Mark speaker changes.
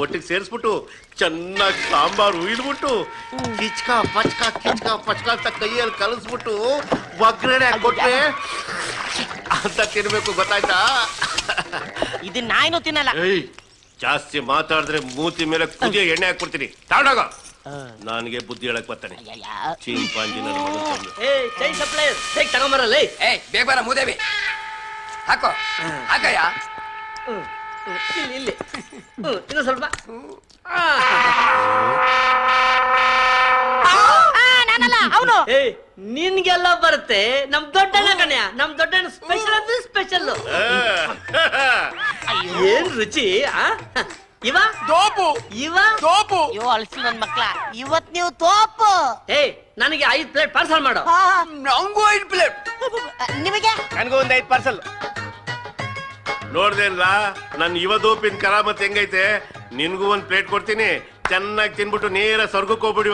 Speaker 1: ಒಟ್ಟಿಗೆ ಸೇರಿಸ್ಬಿಟ್ಟು ಚೆನ್ನಾಗಿ ಸಾಂಬಾರು ಉಯ್ದ್ಬಿಟ್ಟು ಕಿಚ್ಕ ಪಚ್ಕ ಅಂತ ಕೈಯಲ್ಲಿ ಕಲಿಸ್ಬಿಟ್ಟು ಒಗ್ಗರಣೆ ಹಾಕೊಟ್ರೆ ಅಂತ ತಿನ್ಬೇಕು, ಗೊತ್ತಾಯ್ತಾ?
Speaker 2: ಇದನ್ನ ನಾಯಿನೂ ತಿನ್ನಲ್ಲ.
Speaker 1: ಏಯ್, ಜಾಸ್ತಿ ಮಾತಾಡಿದ್ರೆ ಮೂತಿ ಮೇಲೆ ಕುದಿಯ ಎಣ್ಣೆ ಹಾಕ್ಬಿಡ್ತೀನಿ. ತಾಡಾಗ ನನಗೆ ಬುದ್ಧಿ ಹೇಳಕ್ ಬರ್ತಾನೆ ಚೀಂಪಾಂಜಿ ನನ್ನ ಮಗನ್ ತಂದು.
Speaker 3: ತಗೊಂಬರಲ್ಲ.
Speaker 4: ಬೇಗ ಬರ ಮೂದೇವಿ ಹಾಕೋ ಹಾಕಯ್ಯ.
Speaker 3: ಇಲ್ಲಿ ಇನ್ನು ಸ್ವಲ್ಪ.
Speaker 2: ನಾನಲ್ಲ ಅವನು.
Speaker 3: ನಿನ್ಗೆಲ್ಲ ಬರುತ್ತೆ. ನಮ್ ದೊಡ್ಡಣ್ಣ ಕಣ್ಯ, ನಮ್ ದೊಡ್ಡಣ್ಣ ಸ್ಪೆಷಲ್ ಅಂದ್ರೆ ಸ್ಪೆಷಲ್. ಏನ್ ರುಚಿ. ಇವ
Speaker 4: ತೋಪು
Speaker 3: ಇವ
Speaker 4: ತೋಪು.
Speaker 2: ಅಯ್ಯೋ ಅಳ್ಸಿ ನನ್ ಮಕ್ಳ, ಇವತ್ ನೀವು ತೋಪು.
Speaker 3: ನನಗೆ 5 ಪ್ಲೇಟ್ ಪಾರ್ಸಲ್ ಮಾಡು.
Speaker 4: ನಂಗೂ 5 ಪ್ಲೇಟ್.
Speaker 2: ನಿಮಗೆ
Speaker 1: ನನಗೂ ಒಂದು 5 ಪಾರ್ಸಲ್. ನೋಡ್ದೇನ್ಲ ನನ್ ಇವದೋಪಿನ ಕರಾಮತ್ ಹೆಂಗೈತೆ? ನಿನ್ಗೂ ಒಂದ್ ಪ್ಲೇಟ್ ಕೊಡ್ತೀನಿ, ಚೆನ್ನಾಗಿ ತಿನ್ಬಿಟ್ಟು ನೇರ ಸ್ವರ್ಗಕ್ಕೆ ಹೋಗ್ಬಿಡಿ.